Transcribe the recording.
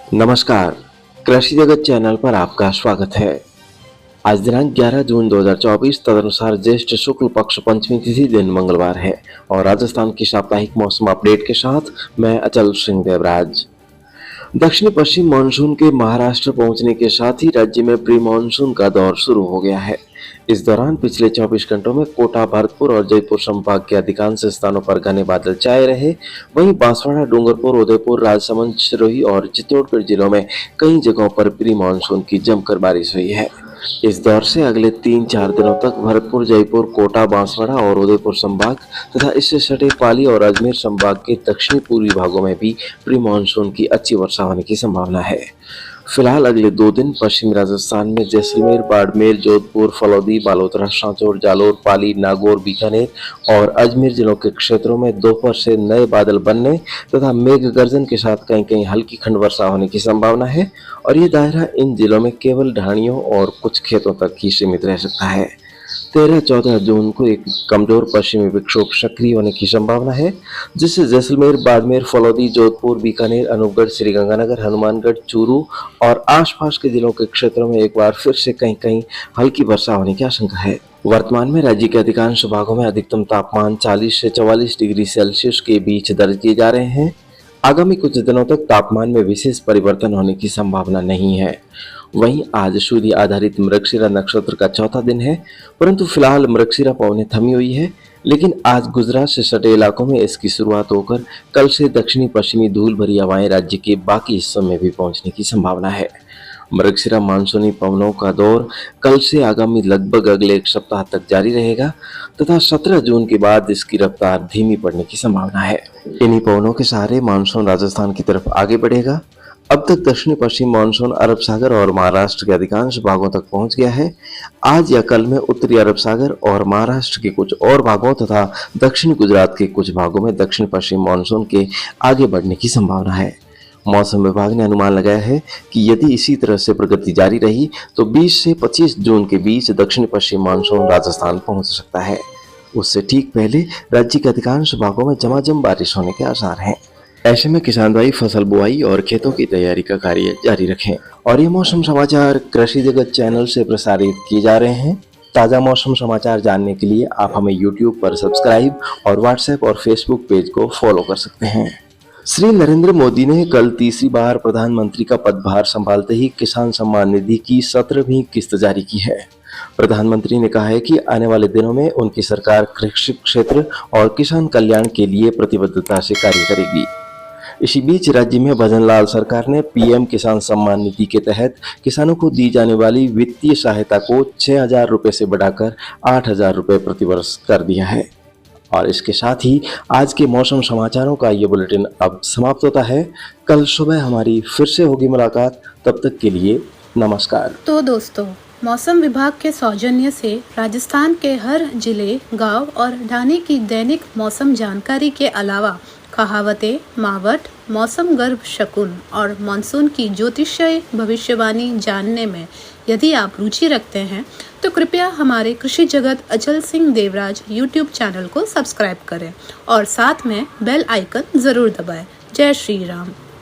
नमस्कार, कृषि जगत चैनल पर आपका स्वागत है। आज दिनांक 11 जून 2024 तदनुसार ज्येष्ठ शुक्ल पक्ष पंचमी तिथि दिन मंगलवार है और राजस्थान की साप्ताहिक मौसम अपडेट के साथ मैं अचल सिंह देवराज। दक्षिण पश्चिम मानसून के महाराष्ट्र पहुंचने के साथ ही राज्य में प्री मानसून का दौर शुरू हो गया है। इस दौरान पिछले 24 घंटों में कोटा, भरतपुर और जयपुर संभाग के अधिकांश स्थानों पर घने बादल छाए रहे। वहीं बांसवाड़ा, डूंगरपुर, उदयपुर, राजसमंद, सिरोही और चित्तौड़गढ़ जिलों में कई जगहों पर प्री मानसून की जमकर बारिश हुई है। इस दौर से अगले 3-4 दिनों तक भरतपुर, जयपुर, कोटा, बांसवाड़ा और उदयपुर संभाग तथा इससे सटे पाली और अजमेर संभाग के दक्षिणी पूर्वी भागों में भी प्री मानसून की अच्छी वर्षा होने की संभावना है। फिलहाल अगले 2 दिन पश्चिमी राजस्थान में जैसलमेर, बाड़मेर, जोधपुर, फलौदी, बालोतरा, सांचौर, जालोर, पाली, नागौर, बीकानेर और अजमेर जिलों के क्षेत्रों में दोपहर से नए बादल बनने तथा मेघ गर्जन के साथ कहीं कहीं हल्की खंड वर्षा होने की संभावना है और ये दायरा इन जिलों में केवल ढाणियों और कुछ खेतों तक ही सीमित रह सकता है। 13-14 जून को एक कमजोर पश्चिमी विक्षोभ सक्रिय होने की संभावना है, जिससे जैसलमेर, बाड़मेर, फलौदी, जोधपुर, बीकानेर, अनूपगढ़, श्रीगंगानगर, हनुमानगढ़, चूरू और आसपास के जिलों के क्षेत्रों में एक बार फिर से कहीं कहीं हल्की वर्षा होने की आशंका है। वर्तमान में राज्य के अधिकांश भागों में अधिकतम तापमान 40 से 44 डिग्री सेल्सियस के बीच दर्ज किए जा रहे हैं। आगामी कुछ दिनों तक तापमान में विशेष परिवर्तन होने की संभावना नहीं है। वहीं आज सूर्य आधारित मृगशिरा नक्षत्र का चौथा दिन है, परंतु फिलहाल मृगशिरा पवनें थमी हुई है, लेकिन आज गुजरात से सटे इलाकों में इसकी शुरुआत होकर कल से दक्षिणी पश्चिमी धूल भरी हवाएं राज्य के बाकी हिस्सों में भी पहुंचने की संभावना है। मृगशिरा मानसूनी पवनों का दौर कल से आगामी लगभग अगले 1 सप्ताह तक जारी रहेगा तथा 17 जून के बाद इसकी रफ्तार धीमी पड़ने की संभावना है। इन्हीं पवनों के सहारे मानसून राजस्थान की तरफ आगे बढ़ेगा। अब तक दक्षिण पश्चिम मानसून अरब सागर और महाराष्ट्र के अधिकांश भागों तक पहुंच गया है। आज या कल में उत्तरी अरब सागर और महाराष्ट्र के कुछ और भागों तथा दक्षिण गुजरात के कुछ भागों में दक्षिण पश्चिम मानसून के आगे बढ़ने की संभावना है। मौसम विभाग ने अनुमान लगाया है कि यदि इसी तरह से प्रगति जारी रही तो 20 से 25 जून के बीच दक्षिण पश्चिम मानसून राजस्थान पहुंच सकता है। उससे ठीक पहले राज्य के अधिकांश भागों में झमाझम बारिश होने के आसार हैं। ऐसे में किसान भाई फसल बुआई और खेतों की तैयारी का कार्य जारी रखें। और ये मौसम समाचार कृषि जगत चैनल से प्रसारित किए जा रहे हैं। ताज़ा मौसम समाचार जानने के लिए आप हमें YouTube पर सब्सक्राइब और WhatsApp और Facebook पेज को फॉलो कर सकते हैं। श्री नरेंद्र मोदी ने कल तीसरी बार प्रधानमंत्री का पदभार संभालते ही किसान सम्मान निधि की 17वीं किस्त जारी की है। प्रधानमंत्री ने कहा है कि आने वाले दिनों में उनकी सरकार कृषि क्षेत्र और किसान कल्याण के लिए प्रतिबद्धता से कार्य करेगी। इसी बीच राज्य में भजनलाल सरकार ने पीएम किसान सम्मान निधि के तहत किसानों को दी जाने वाली वित्तीय सहायता को 6,000 रुपये से बढ़ाकर 8,000 रुपये प्रतिवर्ष कर दिया है। और इसके साथ ही आज के मौसम समाचारों का ये बुलेटिन अब समाप्त होता है। कल सुबह हमारी फिर से होगी मुलाकात, तब तक के लिए नमस्कार। तो दोस्तों, मौसम विभाग के सौजन्य से राजस्थान के हर जिले, गांव और ढाणी की दैनिक मौसम जानकारी के अलावा कहावतें, मावट, मौसम गर्भ शकुन और मानसून की ज्योतिषीय भविष्यवाणी जानने में यदि आप रुचि रखते हैं तो कृपया हमारे कृषि जगत अचल सिंह देवराज YouTube चैनल को सब्सक्राइब करें और साथ में बेल आइकन जरूर दबाएं। जय श्री राम।